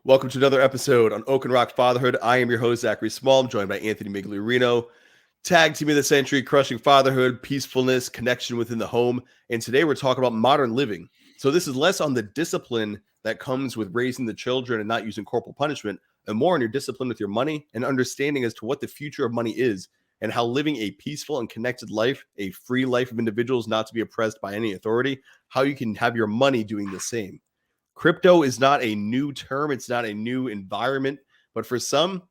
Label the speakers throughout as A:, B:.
A: Welcome to another episode on Oak and Rock Fatherhood. I am your host, Zachary Small. I'm joined by Anthony Miglio-Reno. Tag team of the century, crushing fatherhood, peacefulness, connection within the home. And today we're talking about modern living. So this is less on the discipline that comes with raising the children and not using corporal punishment, and more on your discipline with your money and understanding as to what the future of money is and how living a peaceful and connected life, a free life of individuals not to be oppressed by any authority, how you can have your money doing the same. Crypto is not a new term. It's not a new environment, but for some,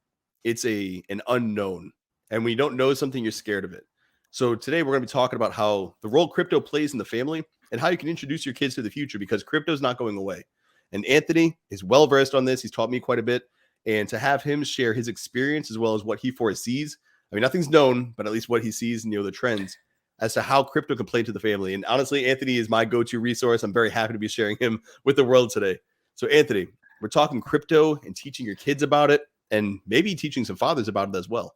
A: it's an unknown. And when you don't know something, you're scared of it. So today we're going to be talking about how the role crypto plays in the family and how you can introduce your kids to the future, because crypto is not going away. And Anthony is well versed on this. He's taught me quite a bit. And to have him share his experience as well as what he foresees, I mean, nothing's known, but at least what he sees and the trends as to how crypto can play to the family. And honestly, Anthony is my go-to resource. I'm very happy to be sharing him with the world today. So Anthony, we're talking crypto and teaching your kids about it and maybe teaching some fathers about it as well.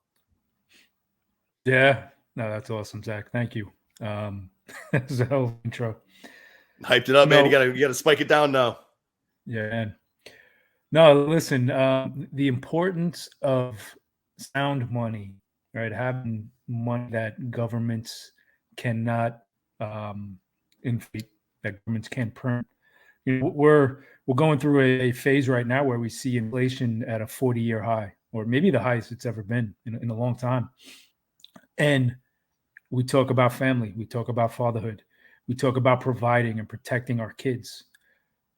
B: Yeah, no, that's awesome, Zach. Thank you. That's a hell of an intro.
A: Hyped it up, man. You gotta spike it down now.
B: Yeah, man. No, listen, the importance of sound money, right? Having money that governments cannot inflate, that governments can't print. We're going through a phase right now where we see inflation at a 40-year high, or maybe the highest it's ever been in a long time. And we talk about family, we talk about fatherhood, we talk about providing and protecting our kids.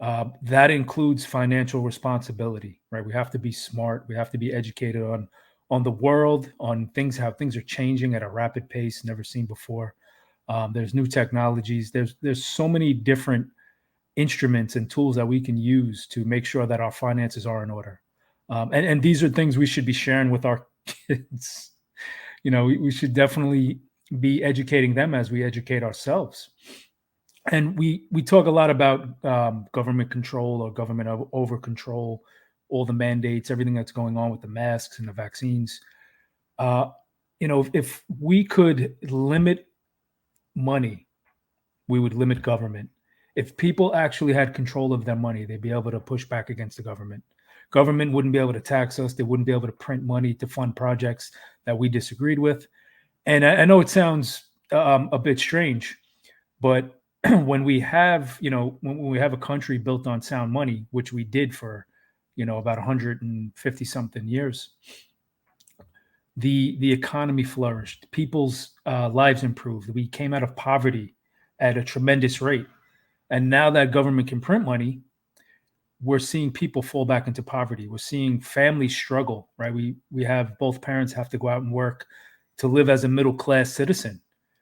B: That includes financial responsibility, right? We have to be smart. We have to be educated on the world, on things, how things are changing at a rapid pace, never seen before. There's new technologies. There's so many different instruments and tools that we can use to make sure that our finances are in order. And these are things we should be sharing with our kids. We should definitely be educating them as we educate ourselves. And we talk a lot about government control or government over control, all the mandates, everything that's going on with the masks and the vaccines. If we could limit money, we would limit government. If people actually had control of their money, they'd be able to push back against the government. Government wouldn't be able to tax us. They wouldn't be able to print money to fund projects that we disagreed with. And I know it sounds a bit strange, but when we have, when we have a country built on sound money, which we did for, about 150 something years, the economy flourished. People's lives improved. We came out of poverty at a tremendous rate. And now that government can print money, we're seeing people fall back into poverty. We're seeing families struggle, right? We have both parents have to go out and work to live as a middle-class citizen,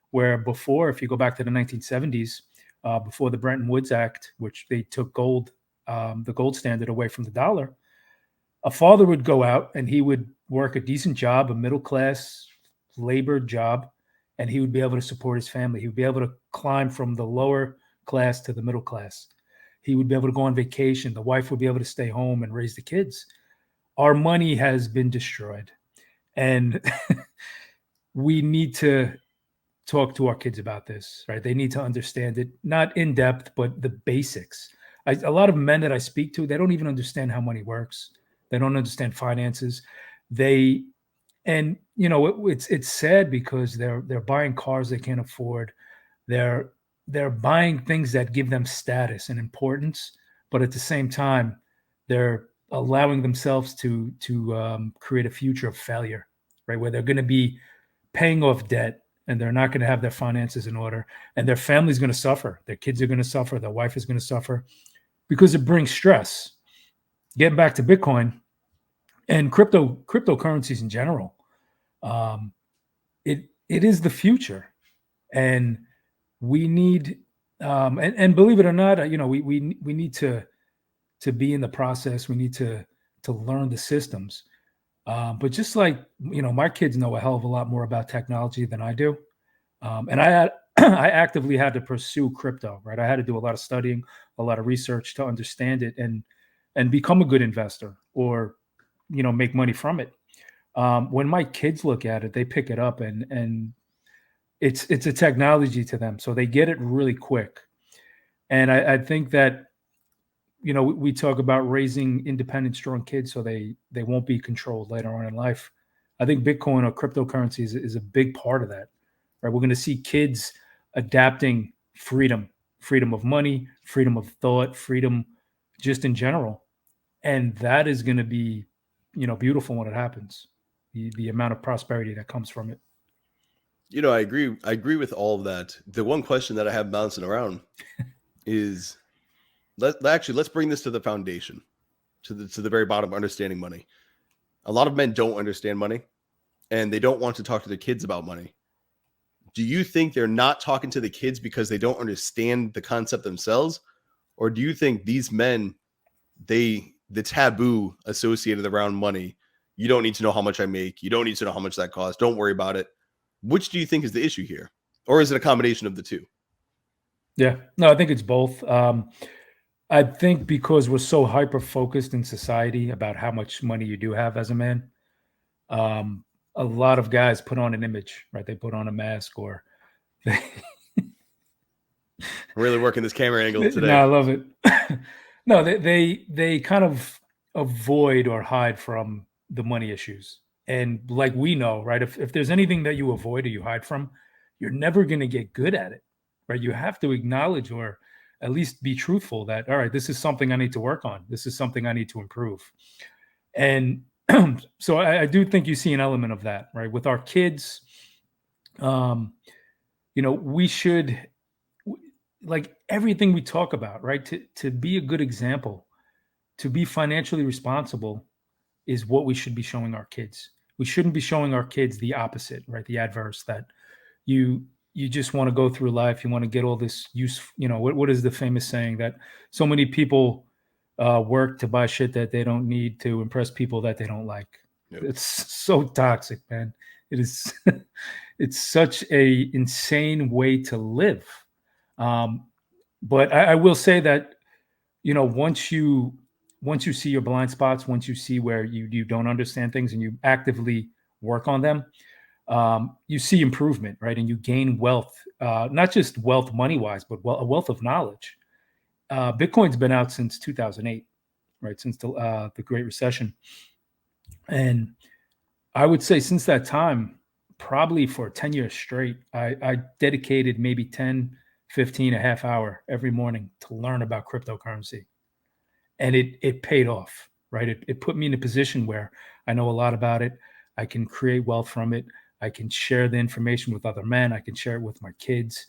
B: where before, if you go back to the 1970s, before the Bretton Woods Act, which they took the gold standard away from the dollar, a father would go out and he would work a decent job, a middle-class labor job, and he would be able to support his family. He would be able to climb from the lower class to the middle class. He would be able to go on vacation. The wife would be able to stay home and raise the kids. Our money has been destroyed. And we need to talk to our kids about this, right? They need to understand it, not in depth, but the basics. A lot of men that I speak to, they don't even understand how money works. They don't understand finances. It's sad because they're buying cars they can't afford. They're buying things that give them status and importance, but at the same time, they're allowing themselves to create a future of failure, right? Where they're going to be paying off debt and they're not going to have their finances in order, and their family's going to suffer. Their kids are going to suffer. Their wife is going to suffer because it brings stress. Getting back to Bitcoin and cryptocurrencies in general, it is the future, and we need, and believe it or not, we need to be in the process. We need to learn the systems. But just like, my kids know a hell of a lot more about technology than I do. And I actively had to pursue crypto, right? I had to do a lot of studying, a lot of research to understand it and become a good investor or, make money from it. When my kids look at it, they pick it up and it's a technology to them. So they get it really quick. And I think that, we talk about raising independent, strong kids so they won't be controlled later on in life. I think Bitcoin or cryptocurrency is a big part of that, right? We're going to see kids adapting freedom of money, freedom of thought, freedom just in general. And that is going to be, beautiful when it happens. The amount of prosperity that comes from it.
A: I agree. I agree with all of that. The one question that I have bouncing around is let's bring this to the foundation, to the very bottom, understanding money. A lot of men don't understand money, and they don't want to talk to their kids about money. Do you think they're not talking to the kids because they don't understand the concept themselves? Or do you think these men, the taboo associated around money, you don't need to know how much I make, you don't need to know how much that costs, don't worry about it. Which do you think is the issue here? Or is it a combination of the two?
B: Yeah, no, I think it's both. I think because we're so hyper focused in society about how much money you do have as a man, um, a lot of guys put on an image, right? They put on a mask, or they,
A: Really working this camera angle today.
B: no, I love it. No, they kind of avoid or hide from the money issues. And like we know, right? If there's anything that you avoid or you hide from, you're never going to get good at it, right? You have to acknowledge or at least be truthful that, all right, this is something I need to work on. This is something I need to improve. And so I do think you see an element of that, right? With our kids, we should, like everything we talk about, right? To be a good example, to be financially responsible is what we should be showing our kids. We shouldn't be showing our kids the opposite, right? The adverse, that you just want to go through life. You want to get all this use. What is the famous saying that so many people work to buy shit that they don't need to impress people that they don't like?
A: Yep.
B: It's so toxic, man. It is. It's such a insane way to live. But I will say that once you see your blind spots, once you see where you don't understand things and you actively work on them, you see improvement, right? And you gain wealth, not just wealth money wise, but a wealth of knowledge. Bitcoin's been out since 2008, right? Since the Great Recession. And I would say since that time, probably for 10 years straight, I dedicated maybe 10, 15, a half hour every morning to learn about cryptocurrency. And it paid off, right? It put me in a position where I know a lot about it. I can create wealth from it. I can share the information with other men. I can share it with my kids.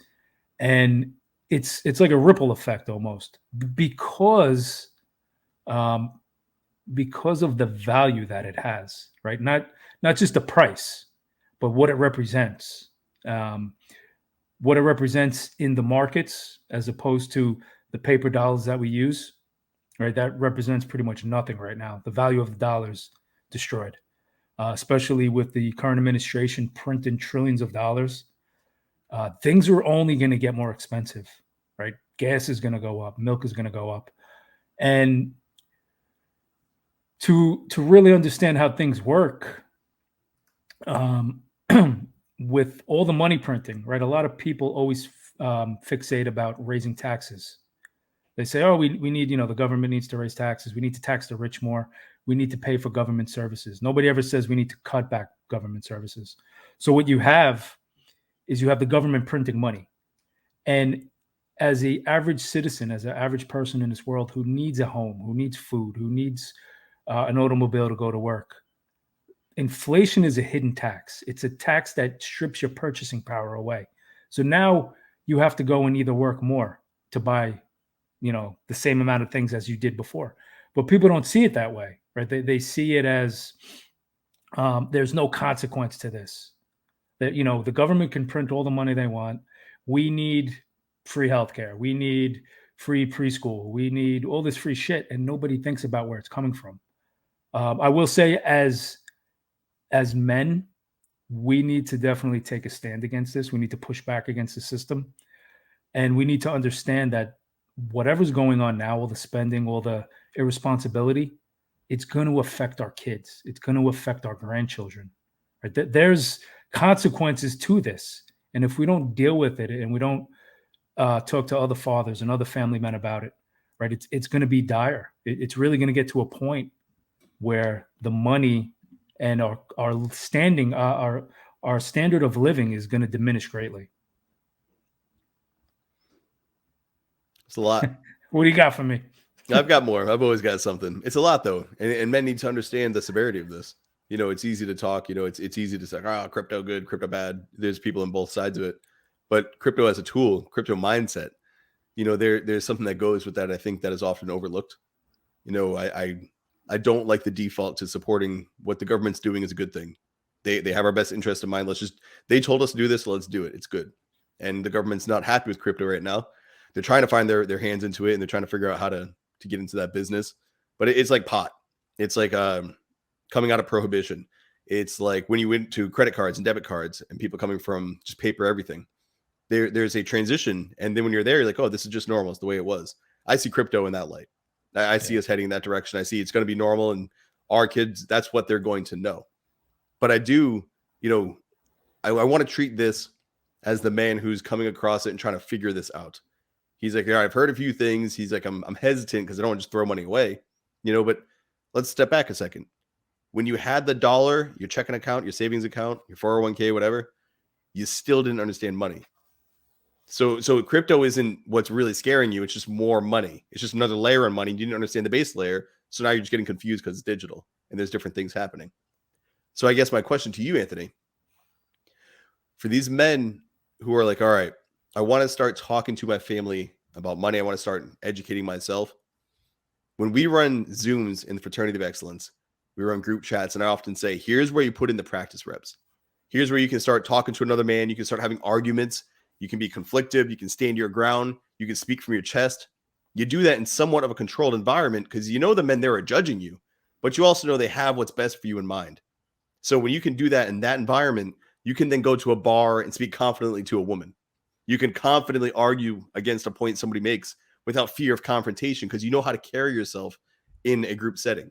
B: And it's like a ripple effect almost because of the value that it has, right? Not just the price, but what it represents. What it represents in the markets as opposed to the paper dollars that we use, right? That represents pretty much nothing right now. The value of the dollar's destroyed, especially with the current administration printing trillions of dollars. Things are only going to get more expensive, right? Gas is going to go up, milk is going to go up. And to really understand how things work, with all the money printing, right? A lot of people always fixate about raising taxes. They say, oh, we need, the government needs to raise taxes. We need to tax the rich more. We need to pay for government services. Nobody ever says we need to cut back government services. So what you have is you have the government printing money. And as an average citizen, as an average person in this world who needs a home, who needs food, who needs an automobile to go to work, inflation is a hidden tax. It's a tax that strips your purchasing power away. So now you have to go and either work more to buy, the same amount of things as you did before. But people don't see it that way, right? They see it as there's no consequence to this. That, the government can print all the money they want. We need free healthcare. We need free preschool. We need all this free shit. And nobody thinks about where it's coming from. I will say as men, we need to definitely take a stand against this. We need to push back against the system. And we need to understand that whatever's going on now, all the spending, all the irresponsibility, it's going to affect our kids. It's going to affect our grandchildren. Right? There's consequences to this. And if we don't deal with it and we don't talk to other fathers and other family men about it, right? It's going to be dire. It's really going to get to a point where the money and our standing, our standard of living is going to diminish greatly.
A: It's a lot.
B: What do you got for me?
A: I've got more. I've always got something. It's a lot though, and men need to understand the severity of this. It's easy to talk. It's easy to say, "Oh, crypto good, crypto bad." There's people on both sides of it, but crypto as a tool, crypto mindset. There's something that goes with that. I think that is often overlooked. I don't like the default to supporting what the government's doing is a good thing. They have our best interest in mind. They told us to do this, so let's do it. It's good. And the government's not happy with crypto right now. They're trying to find their hands into it, and they're trying to figure out how to get into that business. But it's like pot. It's like coming out of prohibition. It's like when you went to credit cards and debit cards and people coming from just paper everything. There's a transition, and then when you're there, you're like, oh, this is just normal. It's the way it was. I see crypto in that light. I see us heading in that direction. I see it's going to be normal, and our kids, that's what they're going to know. But I do, I want to treat this as the man who's coming across it and trying to figure this out. He's like, yeah, I've heard a few things. He's like, I'm hesitant because I don't want to just throw money away, but let's step back a second. When you had the dollar, your checking account, your savings account, your 401k, whatever, you still didn't understand money. So crypto isn't what's really scaring you. It's just more money. It's just another layer on money. You didn't understand the base layer. So now you're just getting confused because it's digital and there's different things happening. So I guess my question to you, Anthony, for these men who are like, all right, I want to start talking to my family about money. I want to start educating myself. When we run Zooms in the Fraternity of Excellence, we run group chats, and I often say, here's where you put in the practice reps. Here's where you can start talking to another man. You can start having arguments. You can be conflictive. You can stand your ground. You can speak from your chest. You do that in somewhat of a controlled environment because the men there are judging you, but you also know they have what's best for you in mind. So when you can do that in that environment, you can then go to a bar and speak confidently to a woman. You can confidently argue against a point somebody makes without fear of confrontation because you know how to carry yourself in a group setting.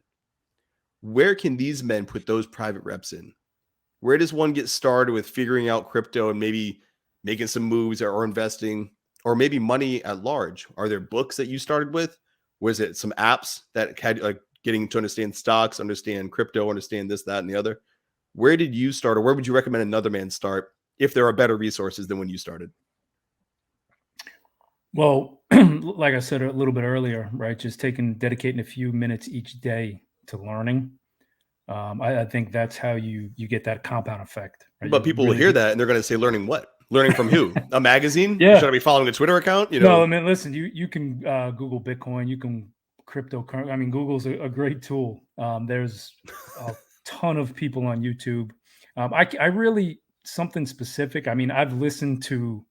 A: Where can these men put those private reps in? Where does one get started with figuring out crypto and maybe making some moves or investing or maybe money at large? Are there books that you started with? Was it some apps that had like getting to understand stocks, understand crypto, understand this, that, and the other? Where did you start, or where would you recommend another man start if there are better resources than when you started?
B: Well, like I said a little bit earlier, right? Just dedicating a few minutes each day to learning. I think that's how you get that compound effect. Right?
A: But people will hear that and they're going to say, learning what? Learning from who? A magazine?
B: Yeah.
A: Should I be following a Twitter account?
B: No, I mean, listen, you can Google Bitcoin, you can cryptocurrency. I mean, Google's a great tool. There's a ton of people on YouTube. I really, something specific. I mean, I've listened to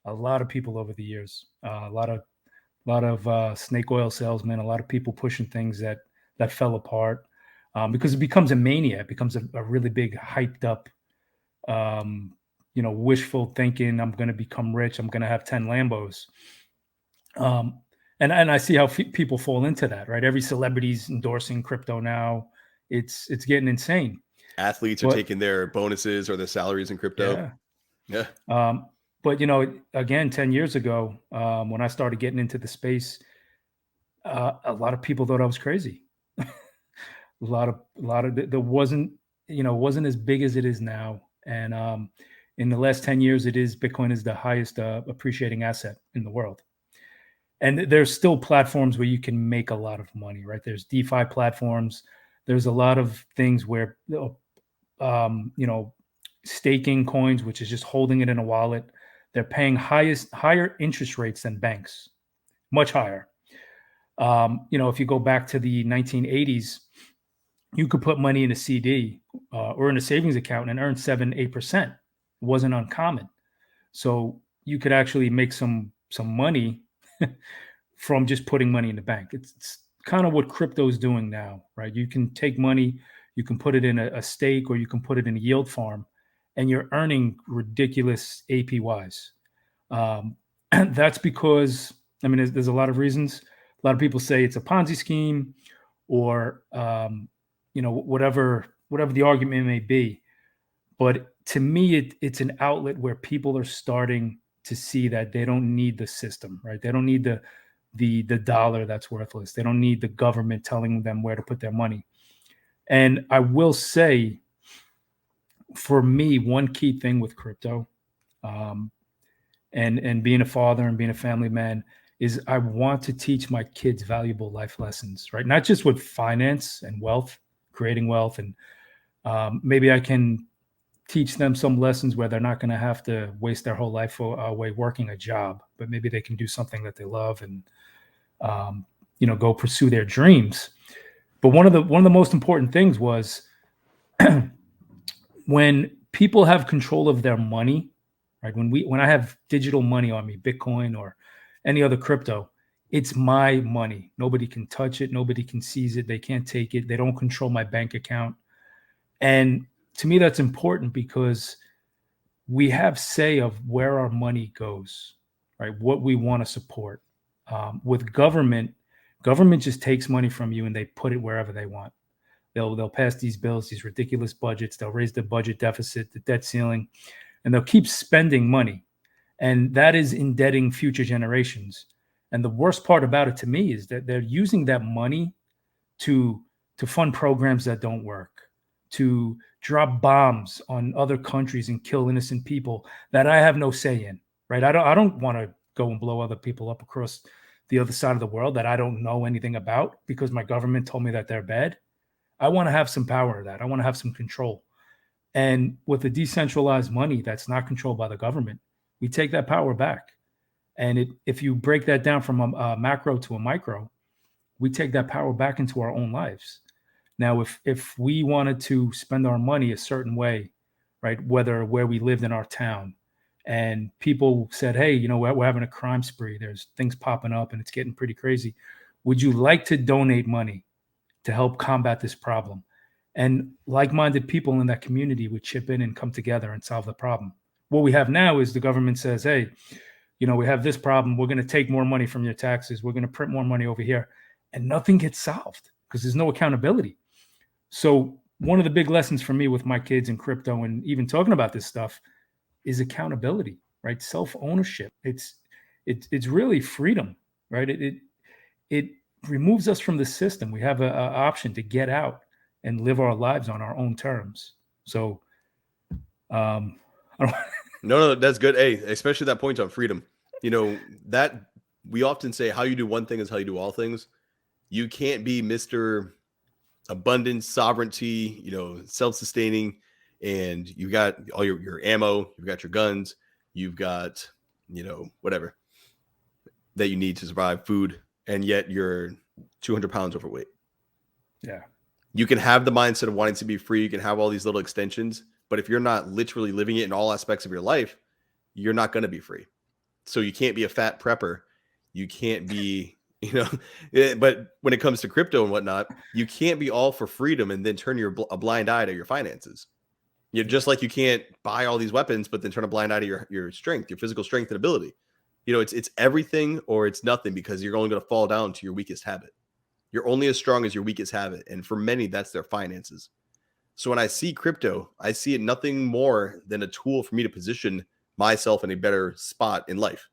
B: a lot of people over the years, a lot of snake oil salesmen, a lot of people pushing things that fell apart because it becomes a mania. It becomes a really big hyped up, wishful thinking. I'm going to become rich. I'm going to have 10 Lambos. And I see how people fall into that, right? Every celebrity's endorsing crypto now. It's getting insane.
A: Athletes are taking their bonuses or their salaries in crypto.
B: Yeah. But again, 10 years ago, when I started getting into the space, a lot of people thought I was crazy. a lot of there wasn't as big as it is now. And in the last 10 years, Bitcoin is the highest appreciating asset in the world. And there's still platforms where you can make a lot of money, right? There's DeFi platforms. There's a lot of things where, staking coins, which is just holding it in a wallet. They're paying higher interest rates than banks, much higher. If you go back to the 1980s, you could put money in a CD or in a savings account and earn 7-8%. It wasn't uncommon. So you could actually make some money from just putting money in the bank. It's kind of what crypto is doing now, right? You can take money, you can put it in a stake, or you can put it in a yield farm, and you're earning ridiculous APYs. That's because, I mean, there's a lot of reasons. A lot of people say it's a Ponzi scheme, or whatever the argument may be. But to me, it's an outlet where people are starting to see that they don't need the system, right? They don't need the dollar that's worthless. They don't need the government telling them where to put their money. And I will say, for me, one key thing with crypto, um, and being a father and being a family man, is I want to teach my kids valuable life lessons, right? Not just with finance and wealth, creating wealth, and maybe I can teach them some lessons where they're not going to have to waste their whole life away working a job, but maybe they can do something that they love and go pursue their dreams. But one of the most important things was when people have control of their money, right? When I have digital money on me, Bitcoin or any other crypto, it's my money. Nobody can touch it. Nobody can seize it. They can't take it. They don't control my bank account. And to me, that's important because we have say of where our money goes, right? What we want to support. With government just takes money from you and they put it wherever they want. They'll pass these bills, these ridiculous budgets. They'll raise the budget deficit, the debt ceiling, and they'll keep spending money. And that is indebting future generations. And the worst part about it to me is that they're using that money to fund programs that don't work, to drop bombs on other countries and kill innocent people that I have no say in, right? I don't want to go and blow other people up across the other side of the world that I don't know anything about because my government told me that they're bad. I want to have some power of that. I want to have some control. And with the decentralized money that's not controlled by the government, we take that power back. And if you break that down from a macro to a micro, we take that power back into our own lives. Now, if we wanted to spend our money a certain way, right, where we lived in our town, and people said, hey, we're having a crime spree, there's things popping up and it's getting pretty crazy. Would you like to donate money to help combat this problem? And like-minded people in that community would chip in and come together and solve the problem. What we have now is the government says, hey, we have this problem. We're going to take more money from your taxes. We're going to print more money over here. And nothing gets solved because there's no accountability. So one of the big lessons for me with my kids in crypto and even talking about this stuff is accountability, right? Self-ownership. It's really freedom, right? It removes us from the system. We have an option to get out and live our lives on our own terms. So, I don't.
A: No, that's good. Hey, especially that point on freedom. That we often say how you do one thing is how you do all things. You can't be Mr. Abundance, sovereignty, self-sustaining, and you got all your ammo, you've got your guns, you've got, whatever that you need to survive, food, and yet you're 200 pounds overweight.
B: Yeah.
A: You can have the mindset of wanting to be free. You can have all these little extensions, but if you're not literally living it in all aspects of your life, you're not going to be free. So you can't be a fat prepper. You can't be, but when it comes to crypto and whatnot, you can't be all for freedom and then turn a blind eye to your finances. Just like you can't buy all these weapons, but then turn a blind eye to your strength, your physical strength and ability. It's everything or it's nothing because you're only going to fall down to your weakest habit. You're only as strong as your weakest habit. And for many, that's their finances. So when I see crypto, I see it nothing more than a tool for me to position myself in a better spot in life.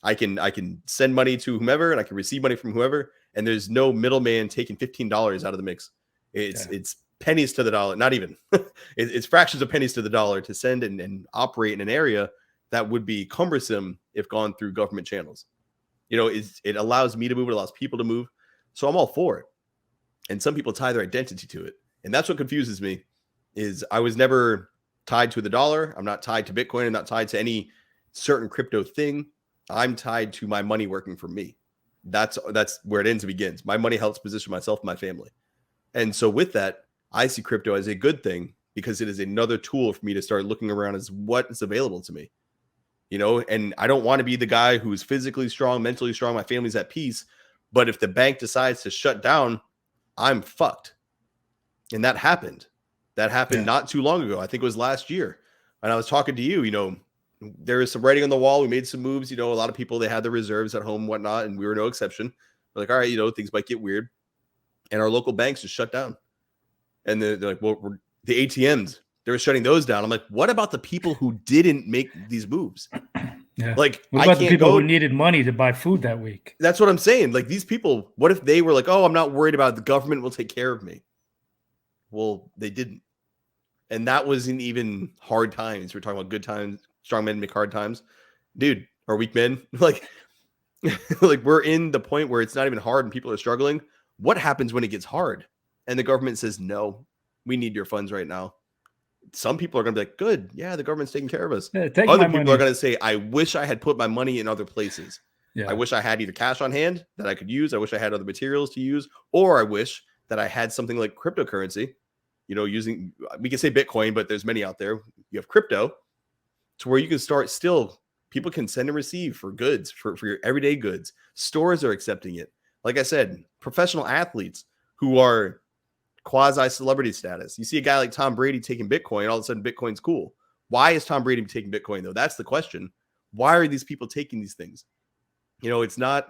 A: I can send money to whomever and I can receive money from whoever. And there's no middleman taking $15 out of the mix. It's pennies to the dollar, not even. It's fractions of pennies to the dollar to send and operate in an area that would be cumbersome if gone through government channels. It allows me to move, it allows people to move. So I'm all for it. And some people tie their identity to it. And that's what confuses me is I was never tied to the dollar. I'm not tied to Bitcoin. I'm not tied to any certain crypto thing. I'm tied to my money working for me. That's where it ends and begins. My money helps position myself and my family. And so with that, I see crypto as a good thing because it is another tool for me to start looking around as what is available to me. And I don't want to be the guy who's physically strong, mentally strong, my family's at peace. But if the bank decides to shut down, I'm fucked. And that happened. That happened not too long ago. I think it was last year. And I was talking to you, there is some writing on the wall. We made some moves. A lot of people, they had their reserves at home and whatnot, and we were no exception. We're like, all right, things might get weird. And our local banks just shut down. And they're like, well, the ATMs, they were shutting those down. I'm like, what about the people who didn't make these moves?
B: Yeah.
A: Like,
B: What
A: I
B: about the
A: can't
B: people who
A: go.
B: needed money to buy food that week?
A: That's what I'm saying. Like, these people, what if they were like, oh, I'm not worried about it. The government will take care of me. Well, they didn't. And that wasn't even hard times. We're talking about good times, strong men make hard times. Dude, or weak men. Like, like we're in the point where it's not even hard and people are struggling. What happens when it gets hard? And the government says, no, we need your funds right now. Some people are going to be like, good. Yeah, the government's taking care of us.
B: Yeah, take
A: Other
B: my
A: people are
B: money.
A: going to say, I wish I had put my money in other places. I
B: Yeah.
A: wish I had either cash on hand that I could use. I wish I had other materials to use, or I wish that I had something like cryptocurrency, using, we can say Bitcoin, but there's many out there. You have crypto to where you can start still. People can send and receive for goods, for your everyday goods. Stores are accepting it. Like I said, professional athletes who are quasi celebrity status. You see a guy like Tom Brady taking Bitcoin, all of a sudden Bitcoin's cool. Why is Tom Brady taking Bitcoin though? That's the question. Why are these people taking these things? It's not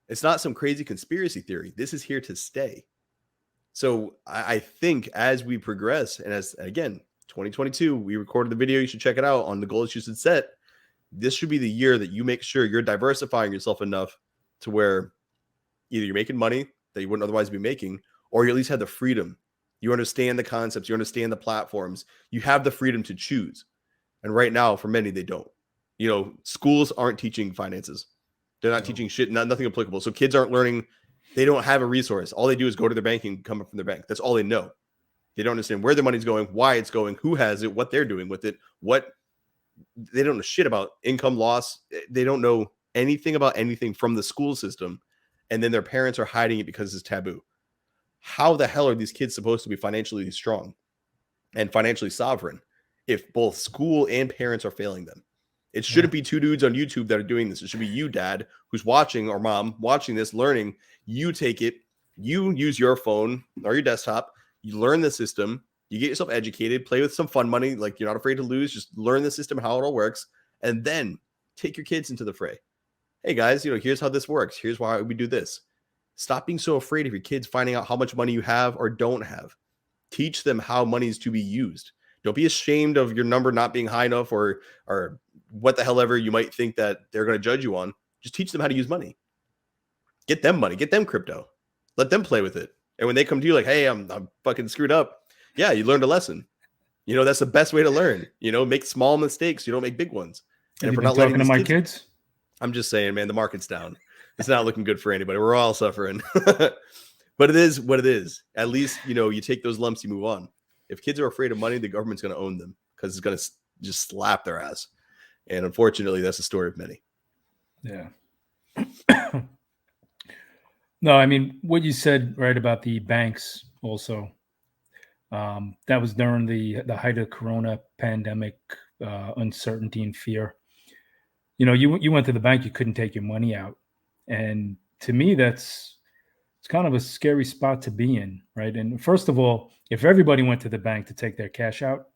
A: some crazy conspiracy theory. This is here to stay. So I think as we progress, and as again, 2022, we recorded the video. You should check it out on the goals you should set. This should be the year that you make sure you're diversifying yourself enough to where either you're making money that you wouldn't otherwise be making, or you at least have the freedom. You understand the concepts, you understand the platforms, you have the freedom to choose. And right now, for many, they don't. Schools aren't teaching finances. They're not teaching shit, nothing applicable. So kids aren't learning. They don't have a resource. All they do is go to their bank and come up from their bank. That's all they know. They don't understand where their money's going, why it's going, who has it, what they're doing with it, they don't know shit about income loss. They don't know anything about anything from the school system. And then their parents are hiding it because it's taboo. How the hell are these kids supposed to be financially strong and financially sovereign if both school and parents are failing them? It shouldn't be two dudes on YouTube that are doing this. It should be you, dad, who's watching, or mom watching this, learning. You take it, you use your phone or your desktop, you learn the system, you get yourself educated, play with some fun money, like you're not afraid to lose, just learn the system, how it all works, and then take your kids into the fray. Hey guys, here's how this works. Here's why we do this. Stop being so afraid of your kids finding out how much money you have or don't have. Teach them how money is to be used. Don't be ashamed of your number not being high enough or what the hell ever you might think that they're going to judge you on. Just teach them how to use money. Get them money. Get them crypto. Let them play with it. And when they come to you like, hey, I'm fucking screwed up. Yeah, you learned a lesson. That's the best way to learn. Make small mistakes. You don't make big ones. And
B: Have
A: if
B: you
A: we're
B: been
A: not letting
B: talking to
A: these
B: my
A: kids,
B: kids?
A: I'm just saying, man, the market's down. It's not looking good for anybody. We're all suffering. But it is what it is. At least, you take those lumps, you move on. If kids are afraid of money, the government's going to own them because it's going to just slap their ass. And unfortunately, that's the story of many.
B: Yeah. No, I mean, what you said, right, about the banks also, that was during the height of Corona pandemic, uncertainty and fear. You went to the bank, you couldn't take your money out. And to me, it's kind of a scary spot to be in, right? And first of all, if everybody went to the bank to take their cash out,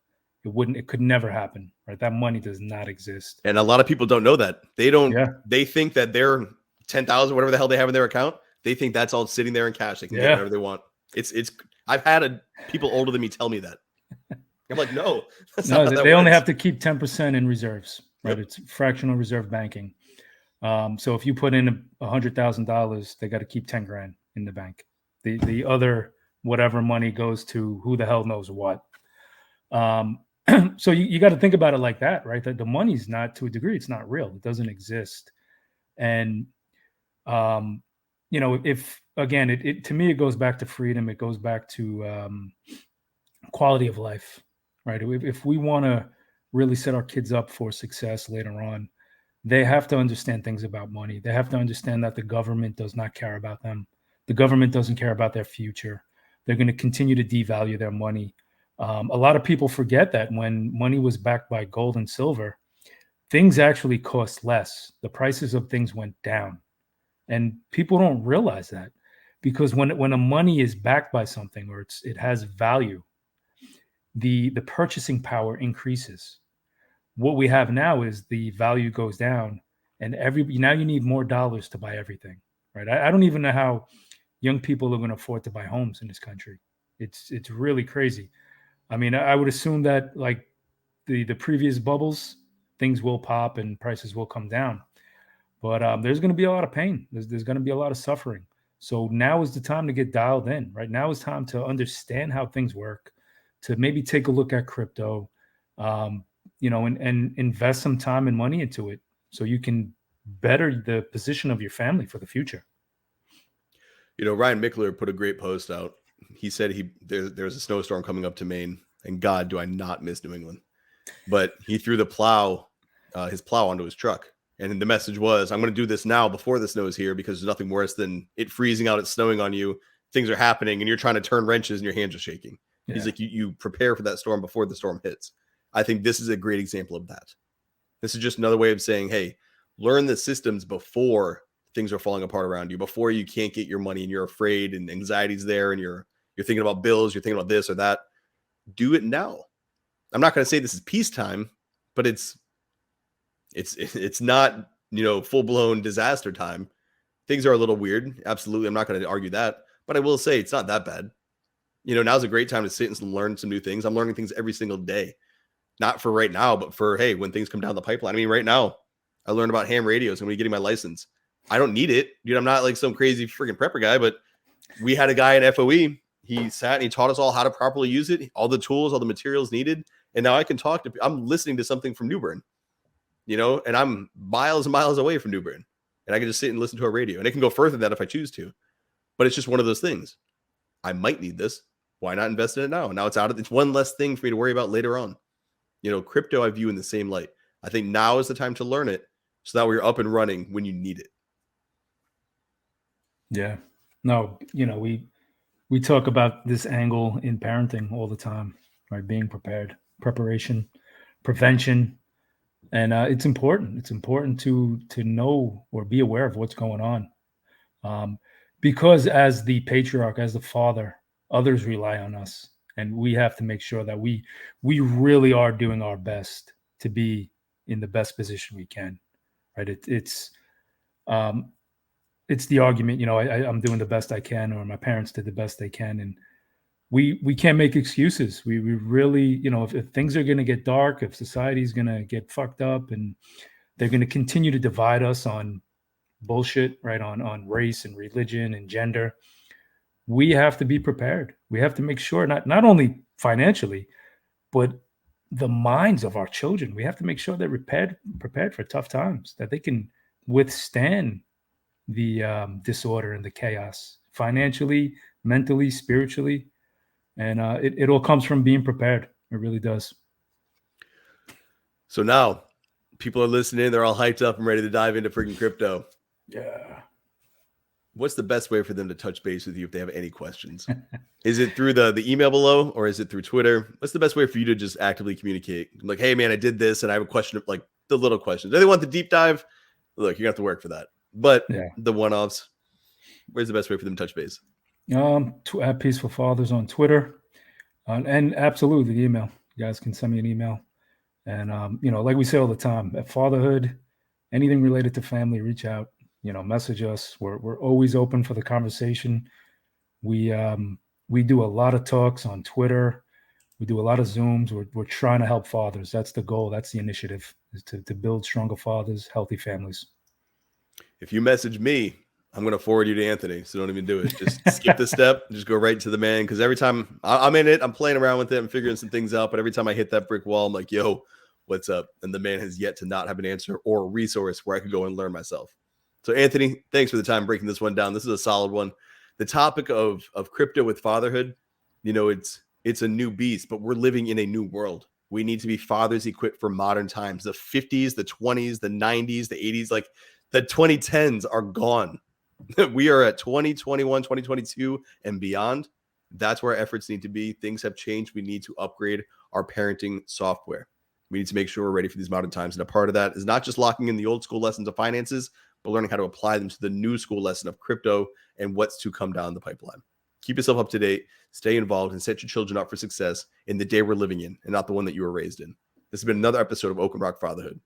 B: it could never happen, right? That money does not exist.
A: And a lot of people don't know that.
B: Yeah.
A: They think that their 10,000, whatever the hell they have in their account, they think that's all sitting there in cash. They can get whatever they want. I've had people older than me tell me that. I'm like, no, that's not how that
B: they only
A: works.
B: have to keep 10% in reserves, right? Yep. It's fractional reserve banking. So if you put in $100,000, they got to keep 10 grand in the bank. The other whatever money goes to who the hell knows what. So you got to think about it like that, right? That the money's not, to a degree, it's not real. It doesn't exist. And if again, it to me, it goes back to freedom. It goes back to quality of life, right? If we want to really set our kids up for success later on, they have to understand things about money. They have to understand that the government does not care about them. The government doesn't care about their future. They're going to continue to devalue their money. A lot of people forget that when money was backed by gold and silver, things actually cost less. The prices of things went down. And people don't realize that, because when a money is backed by something or it has value, the purchasing power increases. What we have now is the value goes down, and now you need more dollars to buy everything, right? I don't even know how young people are going to afford to buy homes in this country. It's really crazy. I mean, I would assume that like the previous bubbles, things will pop and prices will come down. But there's going to be a lot of pain. There's going to be a lot of suffering. So now is the time to get dialed in, right? Now is time to understand how things work, to maybe take a look at crypto, and invest some time and money into it so you can better the position of your family for the future.
A: Ryan Mickler put a great post out. He said there's a snowstorm coming up to Maine, and God, do I not miss New England. But he threw his plow onto his truck. And the message was, I'm going to do this now before the snow is here, because there's nothing worse than it freezing out, it's snowing on you, things are happening, and you're trying to turn wrenches and your hands are shaking. Yeah. He's like, you prepare for that storm before the storm hits. I think this is a great example of that. This is just another way of saying, hey, learn the systems before things are falling apart around you, before you can't get your money and you're afraid and anxiety's there and you're thinking about bills, you're thinking about this or that. Do it now. I'm not going to say this is peacetime, but it's not, full-blown disaster time. Things are a little weird. Absolutely. I'm not going to argue that, but I will say it's not that bad. Now's a great time to sit and learn some new things. I'm learning things every single day, not for right now, but for, hey, when things come down the pipeline. I mean, right now I learned about ham radios and when getting my license. I don't need it. Dude, I'm not like some crazy freaking prepper guy, but we had a guy in FOE. He sat and he taught us all how to properly use it, all the tools, all the materials needed. And now I can I'm listening to something from New Bern, and I'm miles and miles away from New Bern, and I can just sit and listen to a radio, and it can go further than that if I choose to, but it's just one of those things. I might need this. Why not invest in it now? Now it's one less thing for me to worry about later on. Crypto, I view in the same light. I think now is the time to learn it so that we're up and running when you need it.
B: Yeah. No, we talk about this angle in parenting all the time, right? Being prepared, preparation, prevention. And it's important. It's important to know or be aware of what's going on. Because as the patriarch, as the father, others rely on us. And we have to make sure that we really are doing our best to be in the best position we can, right? It's the argument, I'm doing the best I can, or my parents did the best they can. And we can't make excuses. We really, if things are going to get dark, if society's going to get fucked up and they're going to continue to divide us on bullshit, right? On race and religion and gender, we have to be prepared. We have to make sure not only financially, but the minds of our children. We have to make sure they're prepared for tough times, that they can withstand the disorder and the chaos financially, mentally, spiritually. And it all comes from being prepared. It really does.
A: So now people are listening. They're all hyped up and ready to dive into freaking crypto.
B: Yeah.
A: What's the best way for them to touch base with you if they have any questions? Is it through the email below, or is it through Twitter? What's the best way for you to just actively communicate? Like, hey, man, I did this and I have a question, like the little questions. Do they want the deep dive? Look, you have to work for that. But the one-offs, where's the best way for them to touch base?
B: At Peaceful Fathers on Twitter, and absolutely the email. You guys can send me an email, and like we say all the time, at Fatherhood, anything related to family, reach out. Message us. We're always open for the conversation. We do a lot of talks on Twitter. We do a lot of Zooms. We're trying to help fathers. That's the goal. That's the initiative, is to build stronger fathers, healthy families.
A: If you message me, I'm going to forward you to Anthony. So don't even do it. Just skip the step. Just go right to the man. Because every time I'm in it, I'm playing around with it. I'm figuring some things out. But every time I hit that brick wall, I'm like, yo, what's up? And the man has yet to not have an answer or a resource where I could go and learn myself. So Anthony, thanks for the time breaking this one down. This is a solid one. The topic of crypto with fatherhood, it's a new beast, but we're living in a new world. We need to be fathers equipped for modern times. The 50s, the 20s, the 90s, the 80s, like the 2010s are gone. We are at 2021, 2022 and beyond. That's where our efforts need to be. Things have changed. We need to upgrade our parenting software. We need to make sure we're ready for these modern times. And a part of that is not just locking in the old school lessons of finances, but learning how to apply them to the new school lesson of crypto and what's to come down the pipeline. Keep yourself up to date, stay involved, and set your children up for success in the day we're living in and not the one that you were raised in. This has been another episode of Oak and Rock Fatherhood.